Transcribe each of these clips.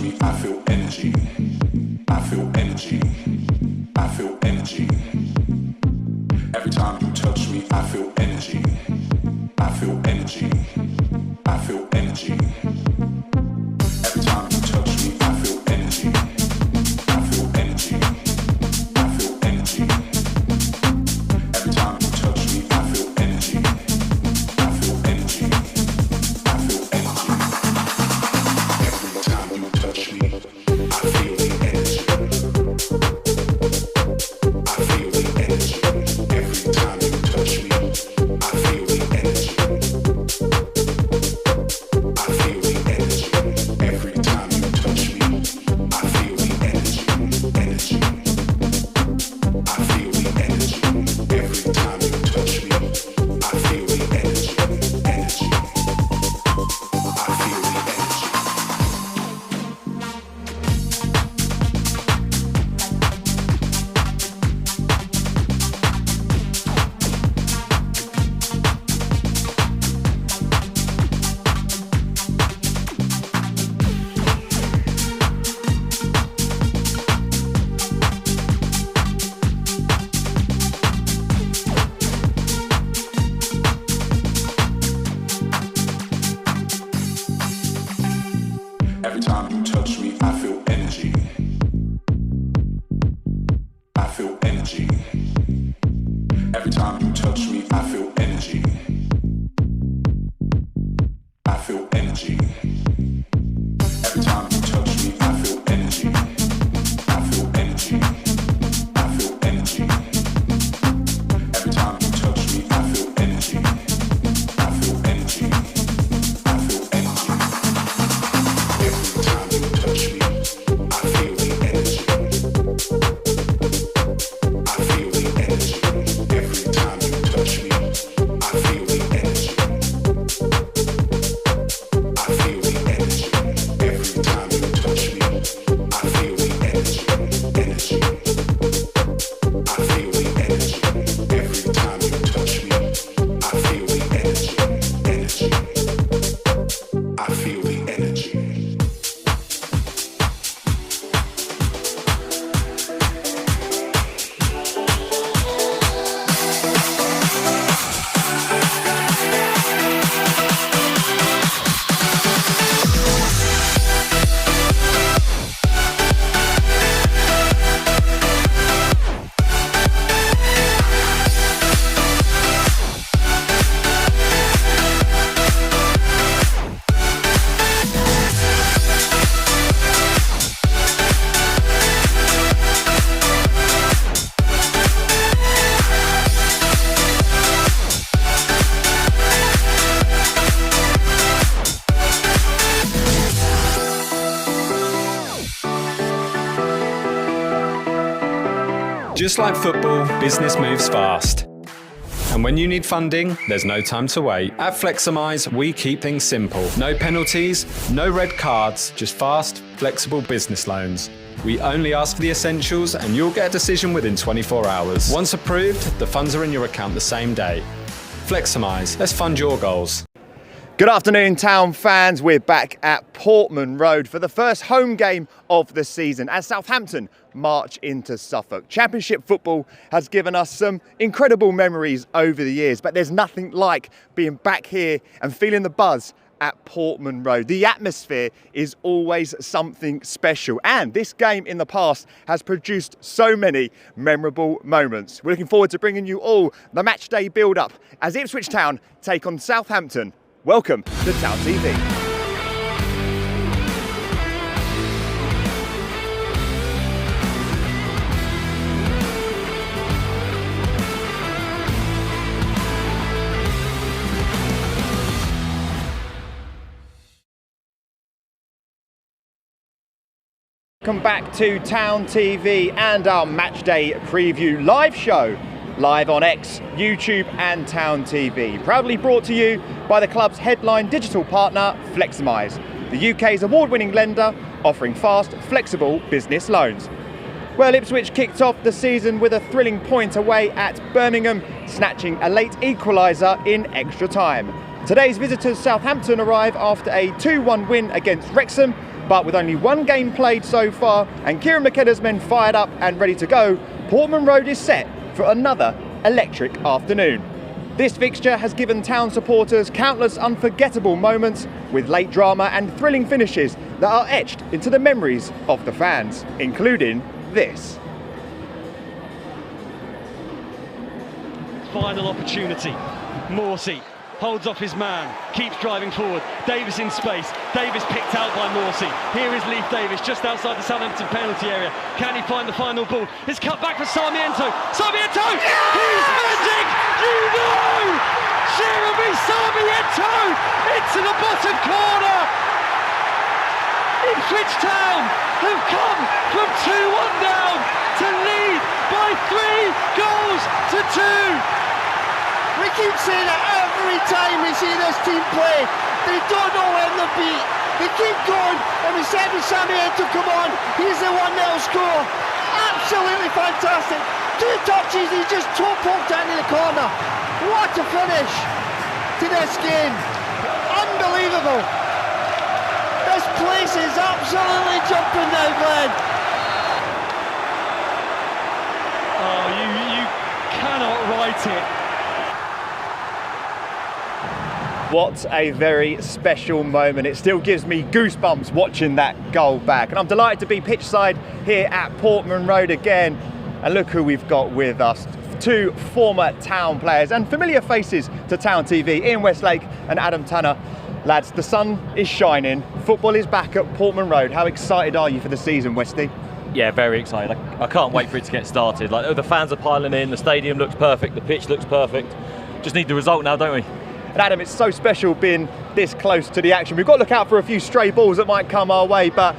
me, I feel energy. I feel energy. I feel energy. Every time you touch me, I feel energy. I feel energy. I feel energy. Every time you touch me, I feel energy. I feel energy. I feel energy. Every time you touch me, I feel energy. I feel energy. I feel energy. Every time you touch me, I feel the energy. I feel the energy. Every time you touch me, I feel the energy. I feel the energy. Every time you touch me, I feel the energy. Energy. I feel the energy. Every time you touch me, I feel the energy. Energy. I feel the energy. Every time you touch me, I feel energy. I feel energy. Every time you touch me, I feel energy. I feel energy. Every time you touch me, I feel energy. I feel energy. I feel energy. Every time you touch me, I feel energy. I feel energy. I feel energy. Every time you touch me, I feel the energy. I feel the energy. Every time you touch me, I feel the energy. I feel the energy. Every time you touch me, I feel the energy. Energy. I feel the energy. Every time you touch me, I feel the energy. Energy. I feel the energy. Just like football, business moves fast. And when you need funding, there's no time to wait. At Fleximize, we keep things simple. No penalties, no red cards, just fast, flexible business loans. We only ask for the essentials and you'll get a decision within 24 hours. Once approved, the funds are in your account the same day. Fleximize, let's fund your goals. Good afternoon, Town fans. We're back at Portman Road for the first home game of the season as Southampton march into Suffolk. Championship football has given us some incredible memories over the years, but there's nothing like being back here and feeling the buzz at Portman Road. The atmosphere is always something special, and this game in the past has produced so many memorable moments. We're looking forward to bringing you all the match day build-up as Ipswich Town take on Southampton. Welcome to TownTV. Welcome back to TownTV and our Matchday preview live show. Live on X, YouTube and TownTV. Proudly brought to you by the club's headline digital partner, Fleximize, the UK's award-winning lender offering fast, flexible business loans. Well, Ipswich kicked off the season with a thrilling point away at Birmingham, snatching a late equaliser in extra time. Today's visitors Southampton arrive after a 2-1 win against Wrexham But with only one game played so far and Kieran McKenna's men fired up and ready to go, Portman Road is set for another electric afternoon. This fixture has given Town supporters countless unforgettable moments with late drama and thrilling finishes that are etched into the memories of the fans, including this. Final opportunity. Morsey holds off his man, keeps driving forward. Davis in space. Davis picked out by Morsey. Here is Leif Davis just outside the Southampton penalty area. Can he find the final ball? It's cut back for Sarmiento. Sarmiento! He's magic! You know! Jeremy Sarmiento into the bottom corner! Ipswich Town have come from 2-1 down to lead by 3 goals to 2. We keep saying that every time we see this team play. They don't know when they'll beat. They keep going, and we said with Sarmiento, come on, he's the one that'll score. Absolutely fantastic. 2 touches, he just toe poked into the corner. What a finish to this game. Unbelievable. This place is absolutely jumping now, Glenn. Oh, you cannot write it. What a very special moment. It still gives me goosebumps watching that goal back. And I'm delighted to be pitchside here at Portman Road again. And look who we've got with us. 2 former Town players and familiar faces to TownTV, Ian Westlake and Adam Tanner. Lads, the sun is shining. Football is back at Portman Road. How excited are you for the season, Westy? Yeah, very excited. I can't wait for it to get started. Like, the fans are piling in, the stadium looks perfect, the pitch looks perfect. Just need the result now, don't we? And Adam, it's so special being this close to the action. We've got to look out for a few stray balls that might come our way, but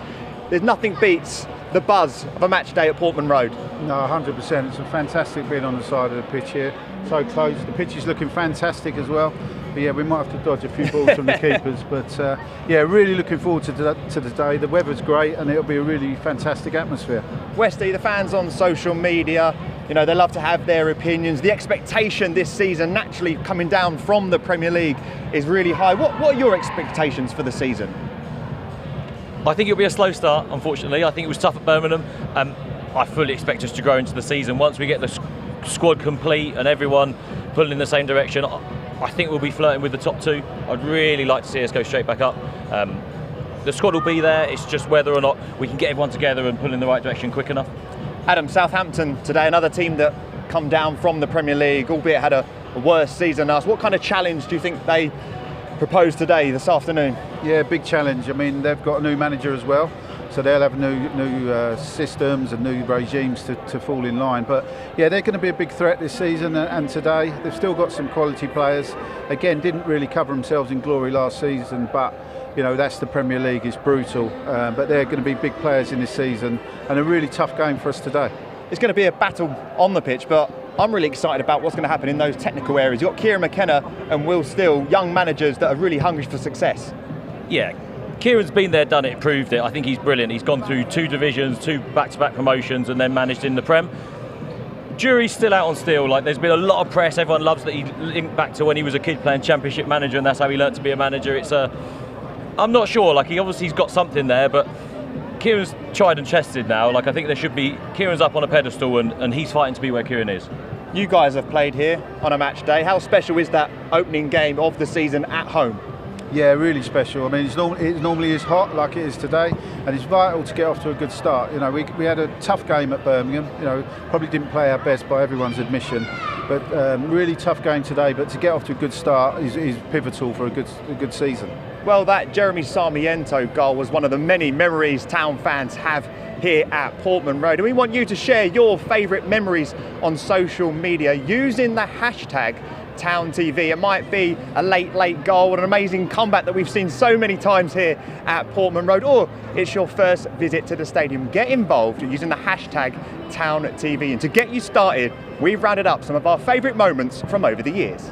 there's nothing beats the buzz of a match day at Portman Road. No, 100%. It's a fantastic being on the side of the pitch here. So close. The pitch is looking fantastic as well. But yeah, we might have to dodge a few balls from the keepers. But yeah, really looking forward to the day. The weather's great and it'll be a really fantastic atmosphere. Westy, the fans on social media, you know, they love to have their opinions. The expectation this season, naturally coming down from the Premier League, is really high. What are your expectations for the season? I think it'll be a slow start, unfortunately. I think it was tough at Birmingham. I fully expect us to grow into the season. Once we get the squad complete and everyone pulling in the same direction, I think we'll be flirting with the top 2. I'd really like to see us go straight back up. The squad will be there. It's just whether or not we can get everyone together and pull in the right direction quick enough. Adam, Southampton today, another team that come down from the Premier League, albeit had a worse season than us. What kind of challenge do you think they propose today, this afternoon? Yeah, big challenge. I mean, they've got a new manager as well, so they'll have new systems and new regimes to fall in line. But yeah, they're going to be a big threat this season and today. They've still got some quality players. Again, didn't really cover themselves in glory last season, but you know, that's the Premier League, it's brutal. But they're going to be big players in this season and a really tough game for us today. It's going to be a battle on the pitch, but I'm really excited about what's going to happen in those technical areas. You've got Kieran McKenna and Will Steele, young managers that are really hungry for success. Yeah, Kieran's been there, done it, proved it. I think he's brilliant. He's gone through 2 divisions, 2 back-to-back promotions, and then managed in the Prem. Jury's still out on Steele. Like, there's been a lot of press. Everyone loves that he linked back to when he was a kid playing Championship manager, and that's how he learnt to be a manager. I'm not sure. Like, he's got something there, but Kieran's tried and tested now. Like, I think there should be. Kieran's up on a pedestal, and he's fighting to be where Kieran is. You guys have played here on a match day. How special is that opening game of the season at home? Yeah, really special. I mean, it normally is hot like it is today, and it's vital to get off to a good start. You know, we had a tough game at Birmingham. You know, probably didn't play our best by everyone's admission, but really tough game today. But to get off to a good start is pivotal for a good season. Well, that Jeremy Sarmiento goal was one of the many memories Town fans have here at Portman Road, and we want you to share your favourite memories on social media using the hashtag TownTV. It might be a late goal, an amazing comeback that we've seen so many times here at Portman Road, or it's your first visit to the stadium. Get involved using the hashtag TownTV, and to get you started, we've rounded up some of our favourite moments from over the years.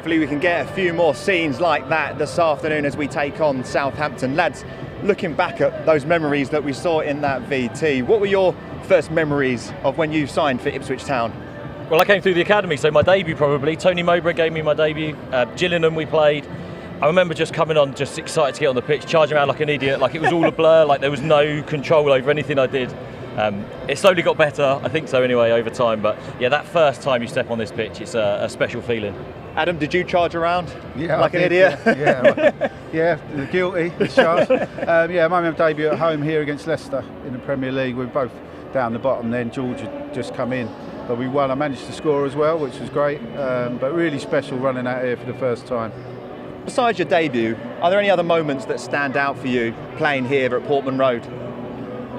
hopefully we can get a few more scenes like that this afternoon as we take on Southampton. Lads, looking back at those memories that we saw in that VT, what were your first memories of when you signed for Ipswich Town? Well, I came through the academy, so my debut probably. Tony Mowbray gave me my debut. Gillingham we played. I remember just coming on, just excited to get on the pitch, charging around like an idiot, like it was all a blur, like there was no control over anything I did. It slowly got better, I think so anyway, over time. But yeah, that first time you step on this pitch, it's a special feeling. Adam, did you charge around like an did, idiot? Yeah, guilty, the charge. Yeah, my debut at home here against Leicester in the Premier League. We were both down the bottom then. George had just come in, but we won. I managed to score as well, which was great. But really special running out here for the first time. Besides your debut, are there any other moments that stand out for you playing here at Portman Road?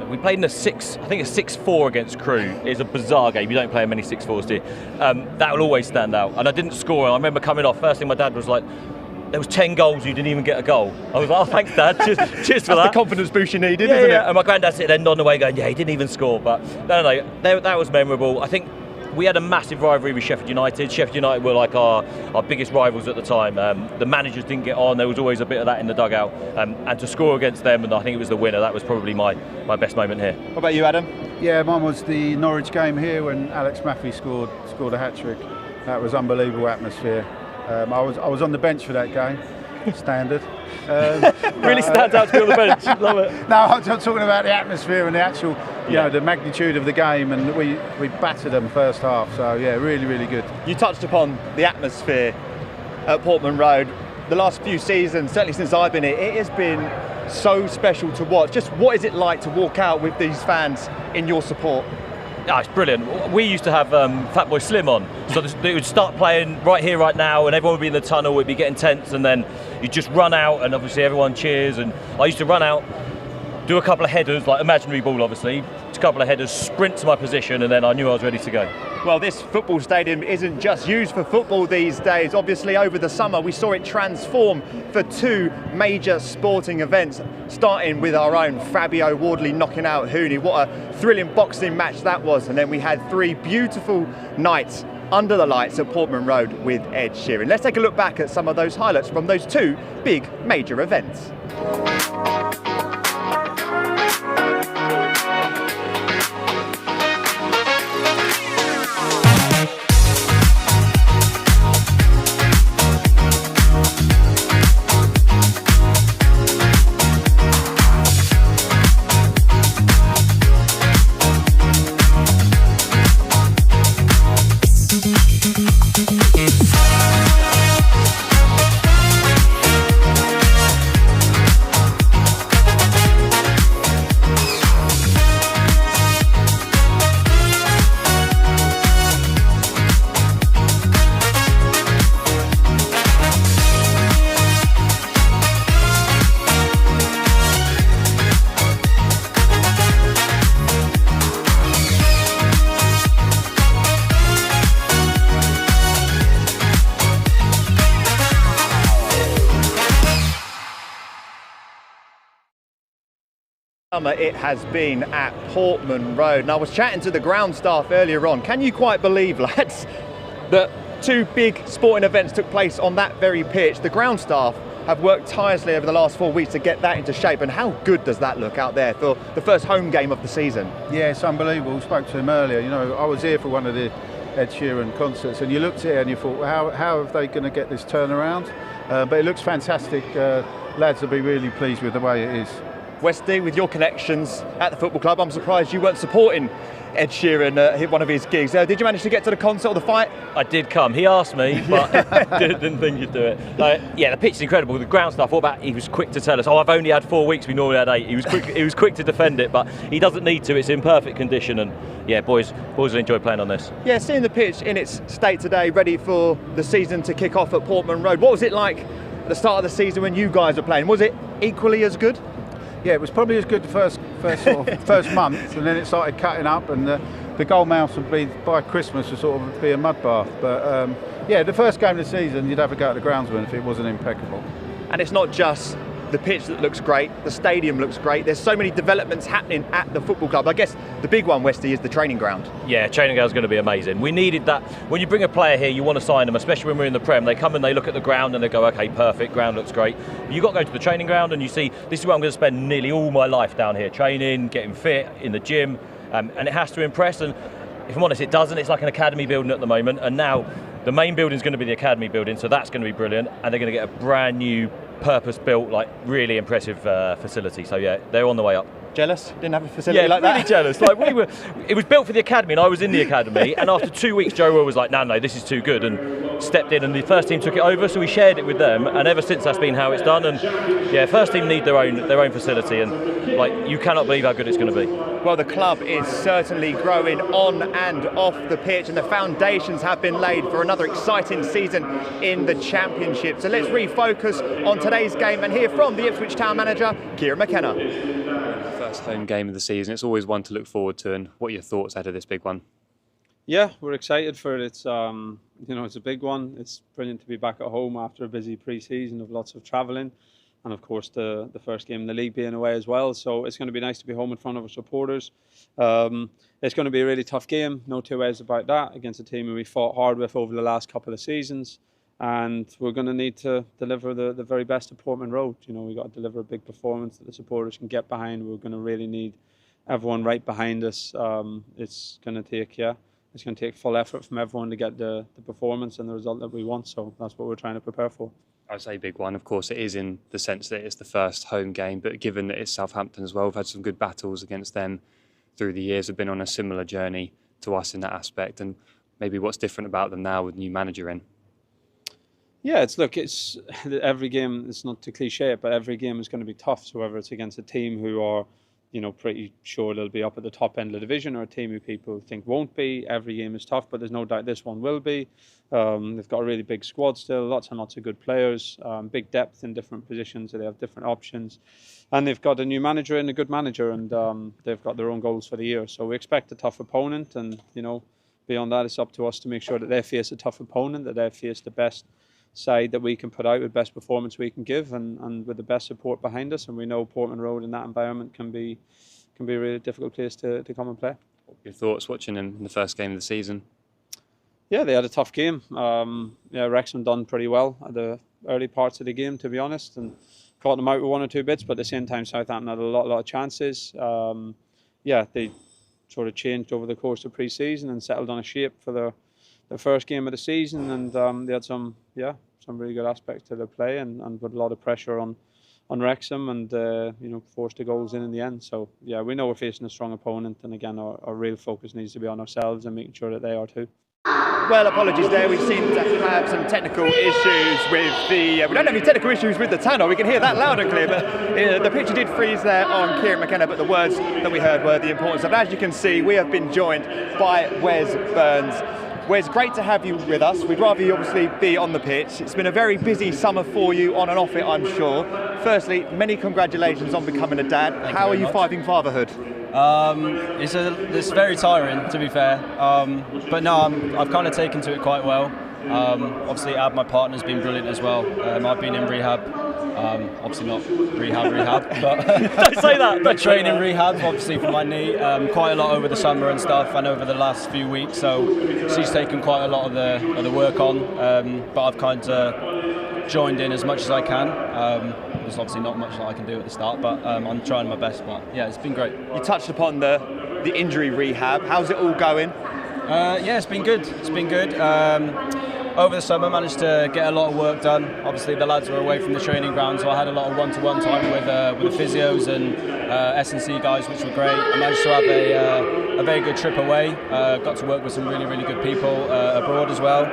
We played in a 6-4 against Crewe. It's a bizarre game. You don't play many 6-4s, do you? That will always stand out. And I didn't score. I remember coming off. First thing my dad was like, there was 10 goals, you didn't even get a goal. I was like, oh, thanks, Dad. Cheers for That's that. the confidence boost you needed, isn't it? And my granddad sitting there nodding away going, yeah, he didn't even score. But no, that was memorable. I think we had a massive rivalry with Sheffield United. Sheffield United were like our biggest rivals at the time. The managers didn't get on. There was always a bit of that in the dugout. And to score against them, and I think it was the winner, that was probably my best moment here. What about you, Adam? Yeah, mine was the Norwich game here when Alex Maffey scored a hat-trick. That was unbelievable atmosphere. I was on the bench for that game. Standard. Really stands out to be on the bench. Love it. No, I'm talking about the atmosphere and the actual, you know, the magnitude of the game, and we battered them first half. So yeah, really, really good. You touched upon the atmosphere at Portman Road. The last few seasons, certainly since I've been here, it has been so special to watch. Just what is it like to walk out with these fans in your support? Oh, it's brilliant. We used to have Fatboy Slim on, so they would start playing right here, right now, and everyone would be in the tunnel, would be getting tense, and then you just run out, and obviously everyone cheers. And I used to run out, do a couple of headers, like imaginary ball, obviously, a couple of headers, sprint to my position, and then I knew I was ready to go. Well, this football stadium isn't just used for football these days. Obviously, over the summer, we saw it transform for two major sporting events, starting with our own Fabio Wardley knocking out Hooney. What a thrilling boxing match that was. And then we had three beautiful nights under the lights at Portman Road with Ed Sheeran. Let's take a look back at some of those highlights from those two big major events. It has been at Portman Road, and I was chatting to the ground staff earlier on. Can you quite believe, lads, that two big sporting events took place on that very pitch? The ground staff have worked tirelessly over the last 4 weeks to get that into shape, and how good does that look out there for the first home game of the season? Yeah, it's unbelievable. We spoke to him earlier. You know, I was here for one of the Ed Sheeran concerts, and you looked at it and you thought, well, how are they going to get this turnaround? But it looks fantastic. Lads will be really pleased with the way it is. Westy, with your connections at the football club, I'm surprised you weren't supporting Ed Sheeran at one of his gigs. Did you manage to get to the concert or the fight? I did come. He asked me, but didn't think you'd do it. Yeah, the pitch is incredible. The ground staff, he was quick to tell us, I've only had 4 weeks, we normally had 8. He was quick to defend it, but he doesn't need to. It's in perfect condition, and yeah, boys will enjoy playing on this. Yeah, seeing the pitch in its state today, ready for the season to kick off at Portman Road. What was it like at the start of the season when you guys were playing? Was it equally as good? Yeah, it was probably as good the first month, and then it started cutting up, and the goal mouth would be by Christmas would sort of be a mud bath. But yeah, the first game of the season, you'd have a go at the groundsman if it wasn't impeccable. And it's not just the pitch that looks great, the stadium looks great. There's so many developments happening at the football club. I guess the big one, Westy, is the training ground. Yeah, training ground's going to be amazing. We needed that. When you bring a player here, you want to sign them, especially when we're in the Prem. They come and they look at the ground and they go, okay, perfect, ground looks great. You've got to go to the training ground and you see, this is where I'm going to spend nearly all my life down here, training, getting fit, in the gym, and it has to impress. And if I'm honest, it doesn't. It's like an academy building at the moment, and now the main building is going to be the academy building, so that's going to be brilliant, and they're going to get a brand new, purpose-built, like really impressive facility. So yeah, they're on the way up. Jealous? Didn't have a facility like really that? Jealous. Like it was built for the academy, and I was in the academy. And after 2 weeks, Joe Will was like, "No, this is too good," and stepped in. And the first team took it over, so we shared it with them. And ever since, that's been how it's done. And yeah, first team need their own facility, and like you cannot believe how good it's going to be. Well, the club is certainly growing on and off the pitch, and the foundations have been laid for another exciting season in the Championship. So let's refocus on today's game and hear from the Ipswich Town manager, Kieran McKenna. First home game of the season. It's always one to look forward to. And what are your thoughts out of this big one? Yeah, we're excited for it. It's it's a big one. It's brilliant to be back at home after a busy pre-season of lots of travelling, and of course the first game in the league being away as well. So it's going to be nice to be home in front of our supporters. It's going to be a really tough game, no two ways about that, against a team who we fought hard with over the last couple of seasons. And we're going to need to deliver the very best at Portman Road. We've got to deliver a big performance that the supporters can get behind. We're going to really need everyone right behind us. It's going to take full effort from everyone to get the performance and the result that we want. So that's what we're trying to prepare for. I say big one. Of course, it is in the sense that it's the first home game, but given that it's Southampton as well, we've had some good battles against them through the years. We've been on a similar journey to us in that aspect. And maybe what's different about them now with new manager in? Yeah, it's every game. It's not to cliche it, but every game is going to be tough. So whether it's against a team who are, pretty sure they'll be up at the top end of the division, or a team who people think won't be, every game is tough. But there's no doubt this one will be. They've got a really big squad still, lots and lots of good players, big depth in different positions, so they have different options, and they've got a new manager and a good manager, and they've got their own goals for the year. So we expect a tough opponent, and beyond that, it's up to us to make sure that they face a tough opponent, that they face the best side that we can put out with best performance we can give, and with the best support behind us. And we know Portman Road in that environment can be a really difficult place to come and play. Your thoughts watching them in the first game of the season? Yeah, they had a tough game. Wrexham done pretty well at the early parts of the game, to be honest, and caught them out with one or two bits. But at the same time, Southampton had a lot of chances. They sort of changed over the course of pre-season and settled on a shape for the first game of the season, and they had some really good aspects to their play, and put a lot of pressure on Wrexham, and forced the goals in the end. So yeah, we know we're facing a strong opponent, and again our real focus needs to be on ourselves and making sure that they are too. Well, apologies there. We seem to have some technical issues with the... we don't have any technical issues with the tunnel. We can hear that loud and clear, but the picture did freeze there on Kieran McKenna, but the words that we heard were the importance of. As you can see, we have been joined by Wes Burns. Wes, great to have you with us. We'd rather you obviously be on the pitch. It's been a very busy summer for you, on and off it, I'm sure. Firstly, many congratulations on becoming a dad. How are you finding fatherhood? It's very tiring, to be fair. But no, I've kind of taken to it quite well. Obviously, my partner's been brilliant as well. I've been in rehab. Obviously not rehab, but don't say that. But training rehab, obviously for my knee, quite a lot over the summer and stuff, and over the last few weeks. So she's taken quite a lot of the work on. But I've kind of joined in as much as I can. There's obviously not much that I can do at the start, but I'm trying my best. But yeah, it's been great. You touched upon the injury rehab. How's it all going? Yeah, it's been good. It's been good. Over the summer, managed to get a lot of work done. Obviously, the lads were away from the training ground, so I had a lot of one-to-one time with the physios and S&C guys, which were great. I managed to have a very good trip away. Got to work with some really, really good people abroad as well.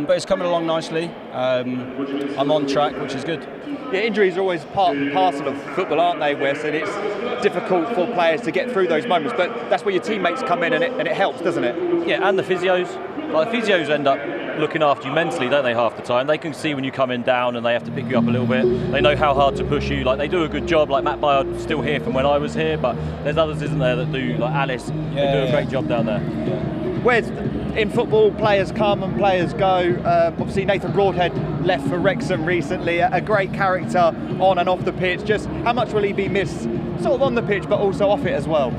But it's coming along nicely. I'm on track, which is good. Yeah, injuries are always part and parcel of football, aren't they, Wes? And it's difficult for players to get through those moments, but that's where your teammates come in, and it helps, doesn't it? Yeah, and the physios. Like, the physios end up looking after you mentally, don't they, half the time? They can see when you're coming down and they have to pick you up a little bit. They know how hard to push you. Like, they do a good job. Like, Matt Byard's still here from when I was here, but there's others, isn't there, that do, like Alice, they do a great job down there. Yeah. Wes, in football, players come and players go. Obviously, Nathan Broadhead left for Wrexham recently, a great character on and off the pitch. Just how much will he be missed, sort of on the pitch, but also off it as well?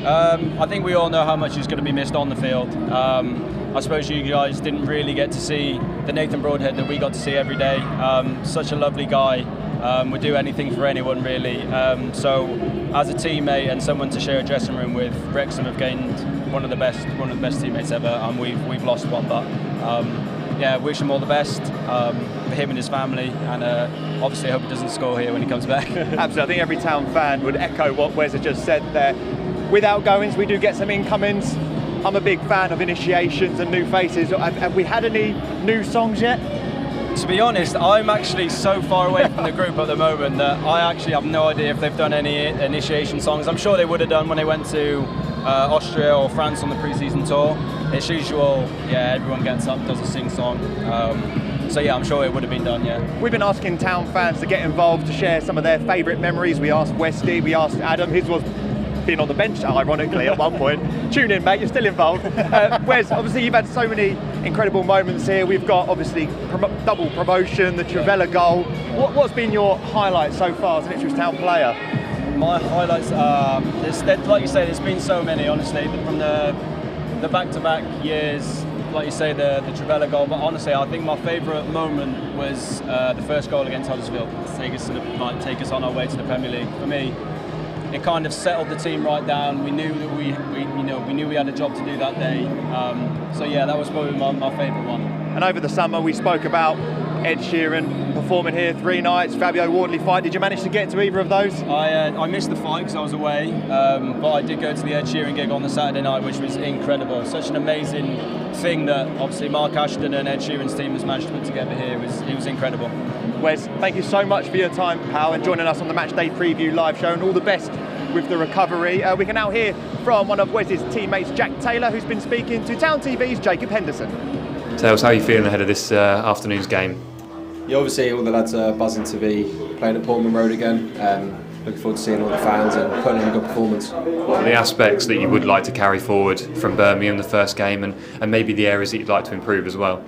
I think we all know how much he's going to be missed on the field. I suppose you guys didn't really get to see the Nathan Broadhead that we got to see every day. Such a lovely guy. Would do anything for anyone really. So as a teammate and someone to share a dressing room with, Wrexham have gained one of the best teammates ever, and we've lost one. But yeah, wish him all the best for him and his family, and obviously I hope he doesn't score here when he comes back. Absolutely, I think every Town fan would echo what Wes has just said there. With outgoings, we do get some incomings. I'm a big fan of initiations and new faces. Have we had any new songs yet? To be honest, I'm actually so far away from the group at the moment that I actually have no idea if they've done any initiation songs. I'm sure they would have done when they went to Austria or France on the pre-season tour. It's usual, yeah, everyone gets up, does a sing-song. So yeah, I'm sure it would have been done, yeah. We've been asking Town fans to get involved, to share some of their favourite memories. We asked Westy, we asked Adam, his was being on the bench, ironically, at one point. Tune in, mate, you're still involved. Wes, obviously you've had so many incredible moments here. We've got, obviously, double promotion, the Trevella goal. What's been your highlight so far as an Ipswich Town player? My highlights are, like you say, there's been so many, honestly, from the back-to-back years, like you say, the Trevella goal, but honestly, I think my favourite moment was the first goal against Huddersfield, to take us on our way to the Premier League. For me, it kind of settled the team right down. We knew that we knew we had a job to do that day. So yeah, that was probably my favourite one. And over the summer, we spoke about Ed Sheeran performing here 3 nights, Fabio Wardley fight. Did you manage to get to either of those? I missed the fight because I was away, but I did go to the Ed Sheeran gig on the Saturday night, which was incredible. Such an amazing thing that obviously Mark Ashton and Ed Sheeran's team has managed to put together here. It was incredible. Wes, thank you so much for your time, pal, and joining us on the Matchday Preview live show, and all the best with the recovery. We can now hear from one of Wes's teammates, Jack Taylor, who's been speaking to TownTV's Jacob Henderson. Tell us, how are you feeling ahead of this afternoon's game? Yeah, obviously all the lads are buzzing to be playing at Portman Road again. Looking forward to seeing all the fans and putting in a good performance. What are the aspects that you would like to carry forward from Birmingham, the first game, and maybe the areas that you'd like to improve as well?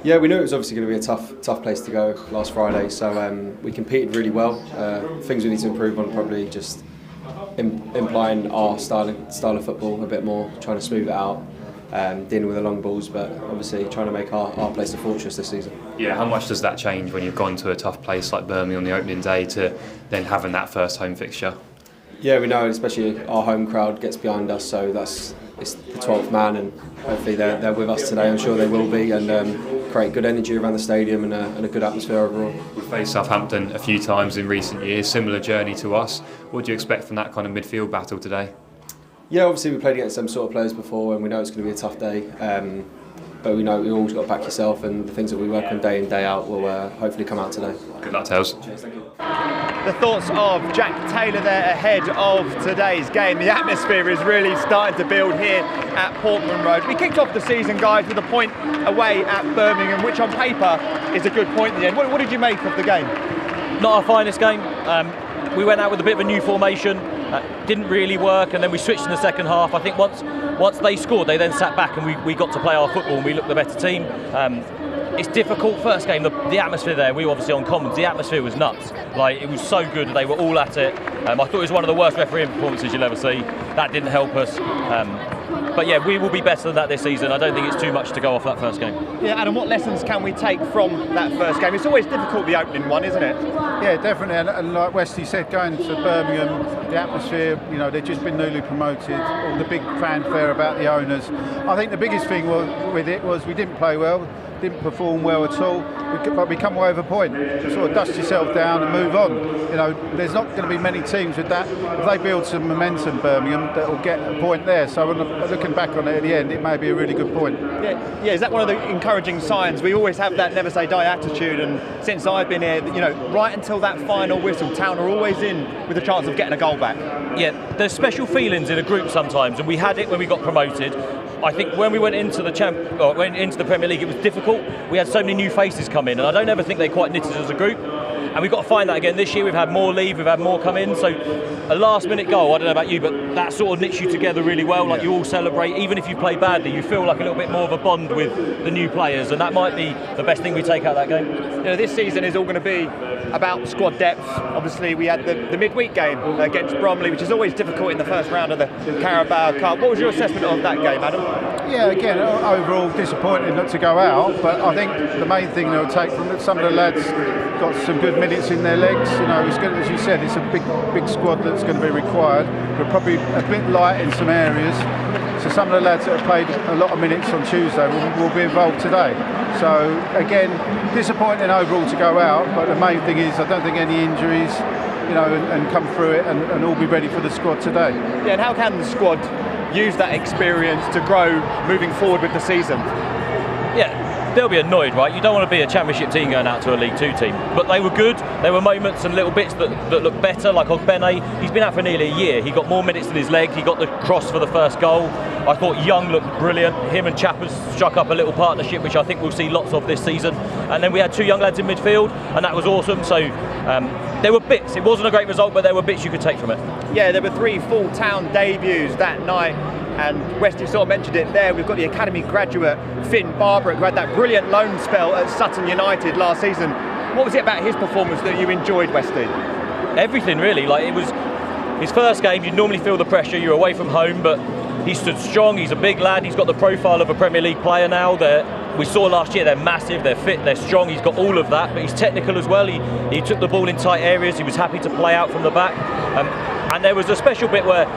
Yeah, we knew it was obviously going to be a tough place to go last Friday, so we competed really well. Things we need to improve on, probably just implying our style of football a bit more, trying to smooth it out, dealing with the long balls, but obviously trying to make our place a fortress this season. Yeah, how much does that change when you've gone to a tough place like Birmingham on the opening day to then having that first home fixture? Yeah, we know, especially our home crowd gets behind us, so it's the 12th man, and hopefully they're with us today. I'm sure they will be, and create good energy around the stadium and a good atmosphere overall. We've faced Southampton a few times in recent years, similar journey to us. What do you expect from that kind of midfield battle today? Yeah, obviously we played against them sort of players before, and we know it's going to be a tough day. But we know we always got to back yourself, and the things that we work on day in, day out will hopefully come out today. Good luck, Tails. Cheers, thank you. The thoughts of Jack Taylor there ahead of today's game. The atmosphere is really starting to build here at Portman Road. We kicked off the season, guys, with a point away at Birmingham, which on paper is a good point in the end. What did you make of the game? Not our finest game. We went out with a bit of a new formation. Didn't really work, and then we switched in the second half. I think once they scored, they then sat back and we got to play our football and we looked the better team. It's difficult. First game, the atmosphere there, we were obviously on Commons, the atmosphere was nuts. Like, it was so good, they were all at it. I thought it was one of the worst refereeing performances you'll ever see. That didn't help us. But yeah, we will be better than that this season. I don't think it's too much to go off that first game. Yeah, Adam, what lessons can we take from that first game? It's always difficult, the opening one, isn't it? Yeah, definitely. And like Westy said, going to Birmingham, the atmosphere, they've just been newly promoted, all the big fanfare about the owners. I think the biggest thing with it was we didn't play well, didn't perform well at all, but we come away with a point. So sort of dust yourself down and move on. There's not going to be many teams with that. If they build some momentum, Birmingham, that will get a point there. So looking back on it at the end, it may be a really good point. Yeah. Is that one of the encouraging signs? We always have that never say die attitude, and since I've been here, right until that final whistle, Town are always in with a chance of getting a goal back. Yeah, there's special feelings in a group sometimes, and we had it when we got promoted. I think when we went into the Premier League, it was difficult. We had so many new faces come in, and I don't ever think they quite knitted as a group. and we've got to find that again this year. We've had more leave, we've had more come in, so a last-minute goal, I don't know about you, but that sort of knits you together really well. Like, you all celebrate, even if you play badly, you feel like a little bit more of a bond with the new players, and that might be the best thing we take out of that game. You know, this season is all going to be about squad depth. Obviously, we had the midweek game against Bromley, which is always difficult in the first round of the Carabao Cup. What was your assessment of that game, Adam? Yeah, again, overall disappointing not to go out, but I think the main thing they'll take from it, some of the lads got some good minutes in their legs. You know, it's good, as you said, it's a big squad that's going to be required. We're probably a bit light in some areas. So some of the lads that have played a lot of minutes on Tuesday will be involved today. So again, disappointing overall to go out, but the main thing is I don't think any injuries, you know, and come through it and all be ready for the squad today. Yeah, and how can the squad use that experience to grow moving forward with the season? Yeah, they'll be annoyed, right? You don't want to be a Championship team going out to a League Two team. But they were good. There were moments and little bits that look better, like Ogbene. He's been out for nearly a year. He got more minutes in his leg. He got the cross for the first goal. I thought Young looked brilliant. Him and Chappers struck up a little partnership, which I think we'll see lots of this season. And then we had two young lads in midfield, and that was awesome. So there were bits. It wasn't a great result, but there were bits you could take from it. Yeah, there were 3 full town debuts that night. And Westy sort of mentioned it there. We've got the academy graduate Finn Barbrook, who had that brilliant loan spell at Sutton United last season. What was it about his performance that you enjoyed, Westy? Everything, really. Like, it was his first game. You'd normally feel the pressure. You're away from home, but he stood strong. He's a big lad. He's got the profile of a Premier League player now. We saw last year they're massive, they're fit, they're strong. He's got all of that, but he's technical as well. He took the ball in tight areas. He was happy to play out from the back. And there was a special bit where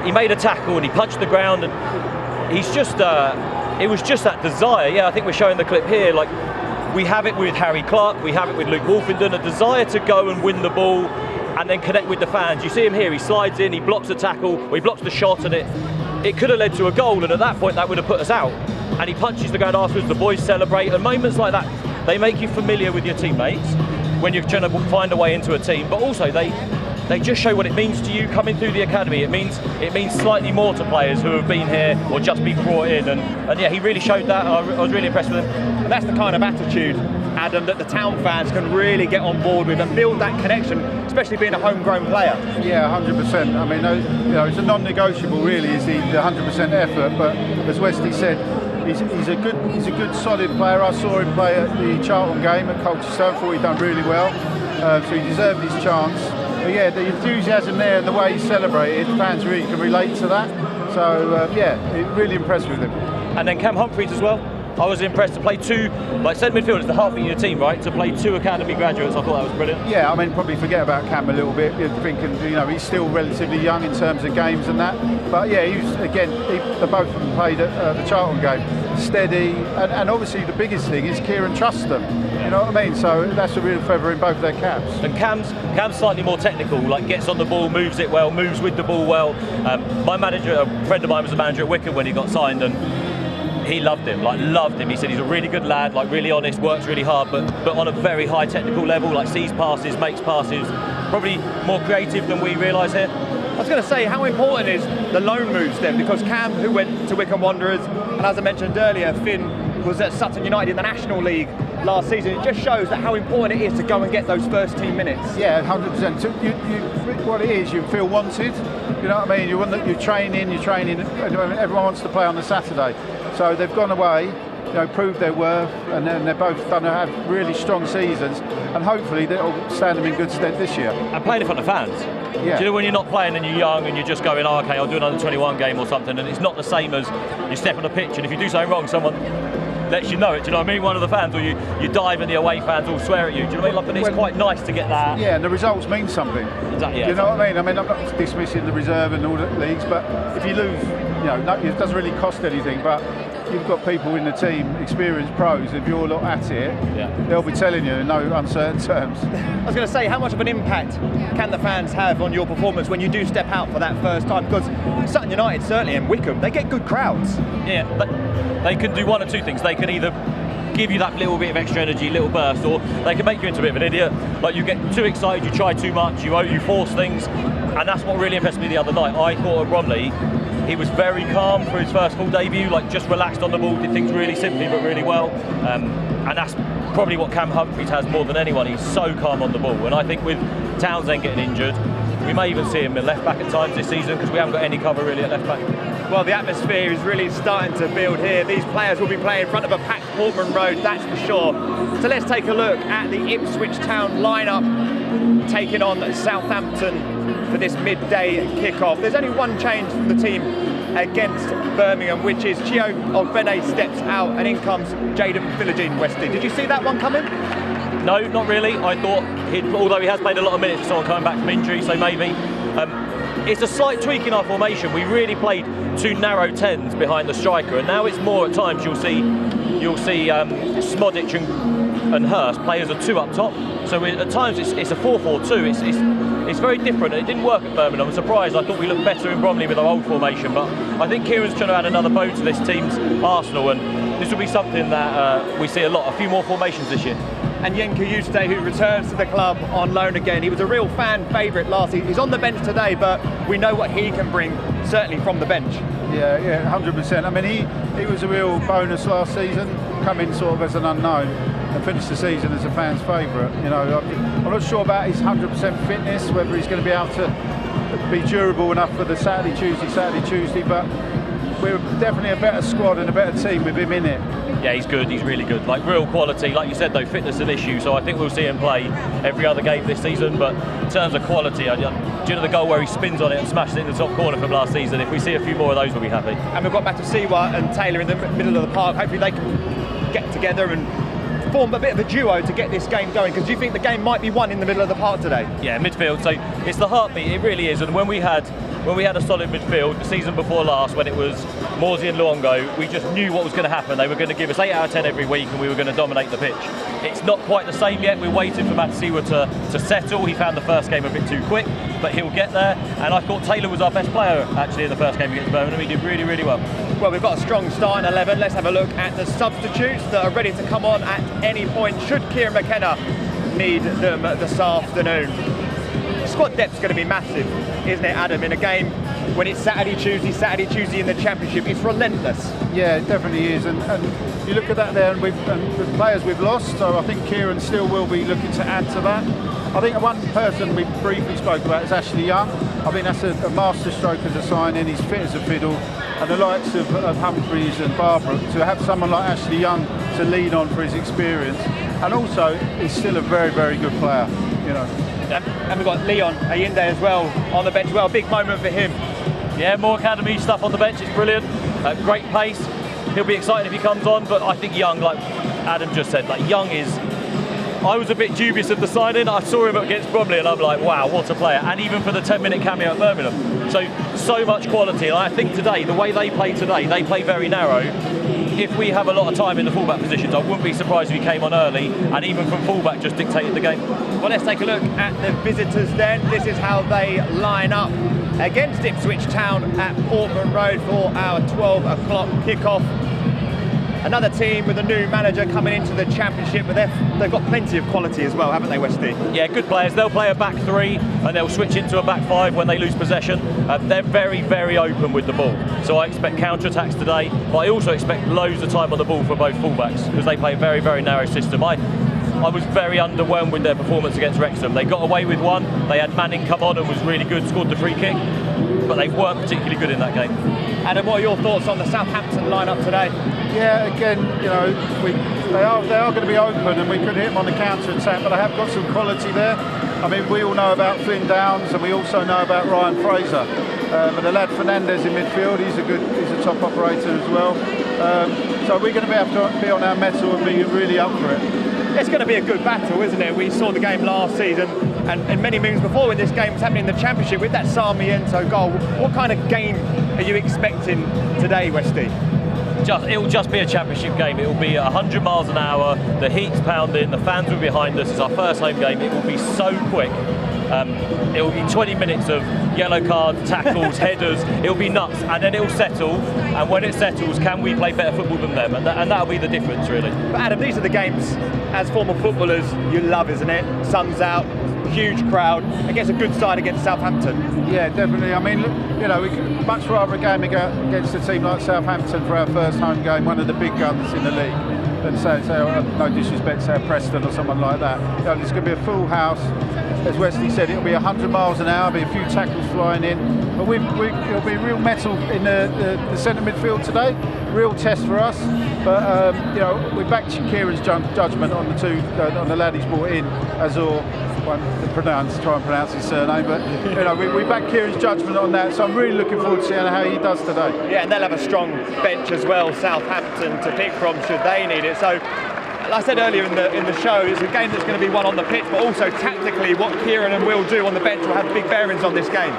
he made a tackle and he punched the ground, and he's just it was just that desire. Yeah, I think we're showing the clip here. Like, we have it with Harry Clark, we have it with Luke Wolfenden, a desire to go and win the ball and then connect with the fans. You see him here, he slides in, he blocks the tackle, or he blocks the shot, and it could have led to a goal, and at that point that would have put us out. And he punches the ground afterwards, the boys celebrate, and moments like that, they make you familiar with your teammates when you're trying to find a way into a team, but also they just show what it means to you coming through the academy. It means slightly more to players who have been here or just been brought in, and yeah, he really showed that. I was really impressed with him. And that's the kind of attitude, Adam, that the town fans can really get on board with and build that connection, especially being a homegrown player. Yeah, 100%. I mean, you know, it's a non-negotiable really, is the 100% effort, but as Westy said, he's a good solid player. I saw him play at the Charlton game at Colchester. I thought he'd done really well, so he deserved his chance. But yeah, the enthusiasm there and the way he celebrated, fans really can relate to that. So yeah, really impressed with him. And then Cam Humphreys as well. I was impressed to play two, like centre midfield is the heart of your team, right? To play 2 academy graduates, I thought that was brilliant. Yeah, I mean, probably forget about Cam a little bit, thinking, you know, he's still relatively young in terms of games and that. But yeah, he was, again, the both of them played at the Charlton game. Steady, and obviously the biggest thing is Kieran trusts them. You know what I mean? So that's a real feather in both their caps. And Cam's slightly more technical, like gets on the ball, moves it well, moves with the ball well. My manager, a friend of mine was a manager at Wycombe when he got signed, and he loved him, He said he's a really good lad, like really honest, works really hard, but on a very high technical level, like sees passes, makes passes, probably more creative than we realise here. I was going to say, how important is the loan moves then? Because Cam, who went to Wycombe Wanderers, and as I mentioned earlier, Finn was at Sutton United in the National League last season. It just shows that how important it is to go and get those first team minutes. Yeah, 100%. What it is, you feel wanted. You know what I mean? You're training. Everyone wants to play on the Saturday. So they've gone away, you know, proved their worth, and then they're both done to have really strong seasons, and hopefully that'll stand them in good stead this year. And playing in front of fans. Yeah. Do you know when you're not playing and you're young and you're just going, oh, okay, I'll do another 21 game or something, and it's not the same as you step on the pitch and if you do something wrong, someone lets you know it. Do you know what I mean? One of the fans, or you dive and the away fans all swear at you. Do you know what I mean? Like, but it's quite nice to get that. Yeah, and the results mean something. Exactly. Yeah, you know what I mean? I mean, I'm not dismissing the reserve and all the leagues, but if you lose, you know, it doesn't really cost anything. But you've got people in the team, experienced pros. If you're not at it, they'll be telling you in no uncertain terms. I was going to say, how much of an impact can the fans have on your performance when you do step out for that first time? Because Sutton United, certainly, and Wycombe, they get good crowds. Yeah, but they can do one or two things. They can either give you that little bit of extra energy, little burst, or they can make you into a bit of an idiot. Like, you get too excited, you try too much, you force things, and that's what really impressed me the other night. I thought at Bromley, He was very calm for his first full debut, like just relaxed on the ball, did things really simply but really well. And that's probably what Cam Humphreys has more than anyone. He's so calm on the ball. And I think with Townsend getting injured, we may even see him at left back at times this season because we haven't got any cover really at left back. Well, the atmosphere is really starting to build here. These players will be playing in front of a packed Portman Road, that's for sure. So let's take a look at the Ipswich Town lineup taking on Southampton for this midday kickoff. There's only one change from the team against Birmingham, which is Chio Ogbene steps out and in comes Jaden Philogene Westy. Did you see that one coming? No, not really. I thought, although he has played a lot of minutes, someone coming back from injury, so maybe. It's a slight tweak in our formation. We really played two narrow 10s behind the striker, and now it's more at times you'll see Smodic and Hurst play as a 2 up top. So at times it's a 4-4-2. It's very different. It didn't work at Birmingham. I'm surprised. I thought we looked better in Bromley with our old formation, but I think Kieran's trying to add another bow to this team's arsenal, and this will be something that we see a few more formations this year. And Yenka Yuste, who returns to the club on loan again. He was a real fan favourite last season. He's on the bench today, but we know what he can bring, certainly from the bench. Yeah, 100%. I mean, he was a real bonus last season, coming sort of as an unknown and finished the season as a fan's favourite. You know, I'm not sure about his 100% fitness, whether he's going to be able to be durable enough for the Saturday, Tuesday, but we're definitely a better squad and a better team with him in it. Yeah, he's good, he's really good. Like, real quality. Like you said, though, fitness is an issue, so I think we'll see him play every other game this season, but in terms of quality, do you know the goal where he spins on it and smashes it in the top corner from last season? If we see a few more of those, we'll be happy. And we've got Matasiwa and Taylor in the middle of the park. Hopefully they can get together and form a bit of a duo to get this game going, because do you think the game might be won in the middle of the park today? Yeah, midfield, so it's the heartbeat, it really is. And when we had a solid midfield the season before last, when it was Morsey and Luongo, we just knew what was going to happen. They were going to give us 8 out of 10 every week and we were going to dominate the pitch. It's not quite the same yet. We're waiting for Matasiwa to settle. He found the first game a bit too quick, but he'll get there. And I thought Taylor was our best player actually in the first game against Birmingham. He did really, really well. Well, we've got a strong starting 11. Let's have a look at the substitutes that are ready to come on at any point should Kieran McKenna need them this afternoon. Squad depth's going to be massive, isn't it, Adam, in a game when it's Saturday, Tuesday in the Championship? It's relentless. Yeah, it definitely is, and you look at that there, and the players we've lost, so I think Kieran still will be looking to add to that. I think one person we briefly spoke about is Ashley Young. I think that's a master stroke as a signing. He's fit as a fiddle, and the likes of Humphreys and Barbara, to have someone like Ashley Young to lean on for his experience, and also he's still a very, very good player, you know. And we've got Leon Ayinde as well on the bench. Well, big moment for him. Yeah, more academy stuff on the bench. It's brilliant. Great pace. He'll be excited if he comes on. But I think Young, like Adam just said, like Young is. I was a bit dubious of the signing. I saw him against Bromley and I'm like, wow, what a player. And even for the 10-minute cameo at Birmingham. So much quality. And I think today, the way they play today, they play very narrow. If we have a lot of time in the fullback positions, I wouldn't be surprised if he came on early and even from fullback just dictated the game. Well, let's take a look at the visitors then. This is how they line up against Ipswich Town at Portman Road for our 12 o'clock kickoff. Another team with a new manager coming into the Championship, but they've got plenty of quality as well, haven't they, Westy? Yeah, good players. They'll play a back 3 and they'll switch into a back 5 when they lose possession. They're very, very open with the ball. So I expect counter-attacks today, but I also expect loads of time on the ball for both fullbacks because they play a very, very narrow system. I was very underwhelmed with their performance against Wrexham. They got away with one. They had Manning come on and was really good, scored the free kick, but they weren't particularly good in that game. Adam, what are your thoughts on the Southampton lineup today? Yeah, again, you know, they are going to be open and we could hit them on the counter-attack, but they have got some quality there. I mean, we all know about Flynn Downs and we also know about Ryan Fraser. But the lad Fernandez in midfield, he's a top operator as well. So we're going to have to be on our mettle and be really up for it. It's going to be a good battle, isn't it? We saw the game last season and many moons before when this game was happening in the Championship with that Sarmiento goal. What kind of game are you expecting today, Westy? It'll just be a Championship game. It will be 100 miles an hour, the heat's pounding, the fans will be behind us. It's our first home game. It will be so quick. It'll be 20 minutes of yellow cards, tackles, headers. It'll be nuts, and then it'll settle. And when it settles, can we play better football than them? And that'll be the difference, really. But Adam, these are the games, as former footballers, you love, isn't it? Sun's out, huge crowd against a good side against Southampton. Yeah, definitely. I mean, you know, we could much rather a game against a team like Southampton for our first home game, one of the big guns in the league, than say no disrespect, say Preston or someone like that. You know, there's going to be a full house. As Wesley said, it'll be 100 miles an hour, be a few tackles flying in. But it'll be real metal in the centre midfield today. Real test for us. But you know, we backed Kieran's judgment on the lad he's brought in, Azor. Try and pronounce his surname, but you know, we back Kieran's judgment on that, so I'm really looking forward to seeing how he does today. Yeah, and they'll have a strong bench as well, Southampton, to pick from should they need it. So, like I said earlier in the show, it's a game that's going to be won on the pitch, but also tactically what Kieran and Will do on the bench will have big bearings on this game.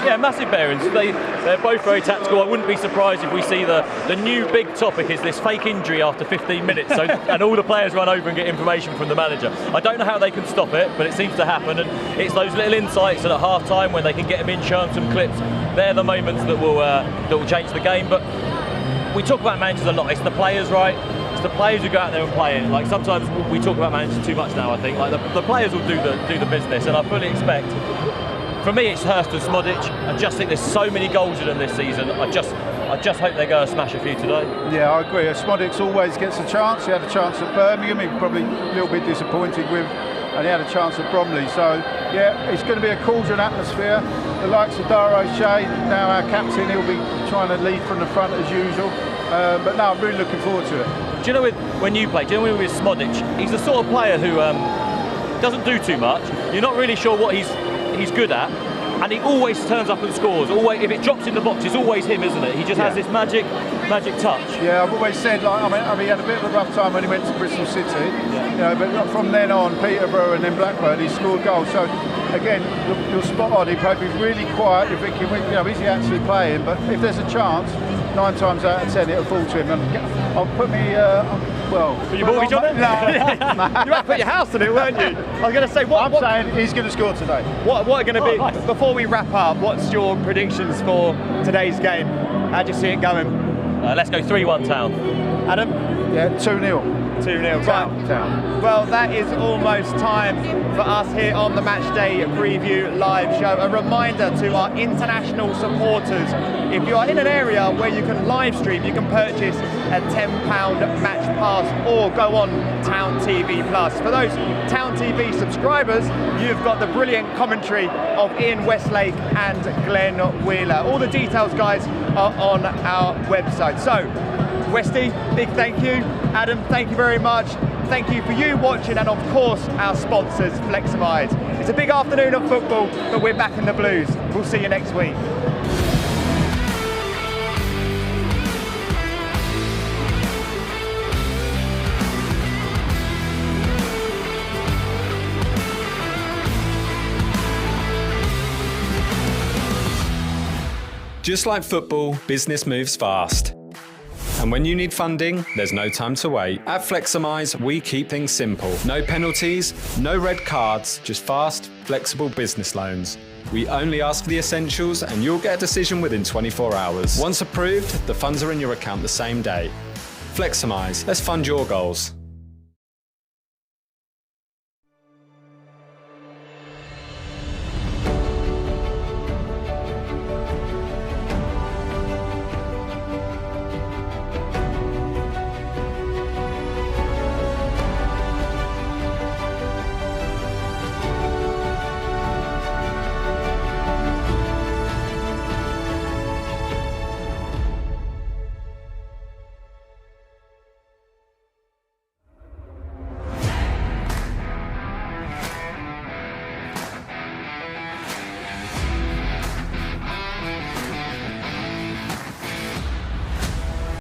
Yeah, massive bearings. They're both very tactical. I wouldn't be surprised if we see the new big topic is this fake injury after 15 minutes, so, and all the players run over and get information from the manager. I don't know how they can stop it, but it seems to happen, and it's those little insights that at half-time when they can get them in, show them some clips, they're the moments that will change the game. But we talk about managers a lot. It's the players, right? It's the players who go out there and play it. Like sometimes we talk about managers too much now. I think like the players will do the business, and I fully expect. For me, it's Hurst and Smodic. I just think there's so many goals in them this season. I just hope they go and smash a few today. Yeah, I agree. Smodic always gets a chance. He had a chance at Birmingham. He was probably a little bit disappointed with, and he had a chance at Bromley. So yeah, it's going to be a cauldron atmosphere. The likes of Dara O'Shea, now our captain, he'll be trying to lead from the front as usual. But no, I'm really looking forward to it. Do you know when you play? Do you know with Smodic? He's the sort of player who doesn't do too much. You're not really sure what he's good at, and he always turns up and scores. Always, if it drops in the box, it's always him, isn't it? He just has this magic touch. Yeah, I've always said, like, I mean, he had a bit of a rough time when he went to Bristol City, you know, but from then on, Peterborough and then Blackburn, he scored goals. So again, you're spot on. He's probably really quiet. You're thinking, you know, is he actually playing? But if there's a chance, 9 times out of 10 it'll fall to him. And I'll put me. Put your mortgage on it? No. You might put your house on it, weren't you? I was going to say, I'm saying he's going to score today. What are going to be, nice. Before we wrap up, what's your predictions for today's game? How do you see it going? Let's go 3-1 Town. Adam? Yeah, 2-0. 2-0. Right. Town. Well, that is almost time for us here on the Matchday Preview live show. A reminder to our international supporters, if you are in an area where you can live stream, you can purchase a £10 match pass or go on TownTV Plus. For those TownTV subscribers, you've got the brilliant commentary of Ian Westlake and Glenn Wheeler. All the details, guys, are on our website. So, Westy, big thank you. Adam, thank you very much. Thank you for you watching, and of course our sponsors, Fleximize. It's a big afternoon of football, but we're back in the blues. We'll see you next week. Just like football, business moves fast. And when you need funding, there's no time to wait. At Fleximize, we keep things simple. No penalties, no red cards, just fast, flexible business loans. We only ask for the essentials and you'll get a decision within 24 hours. Once approved, the funds are in your account the same day. Fleximize, let's fund your goals.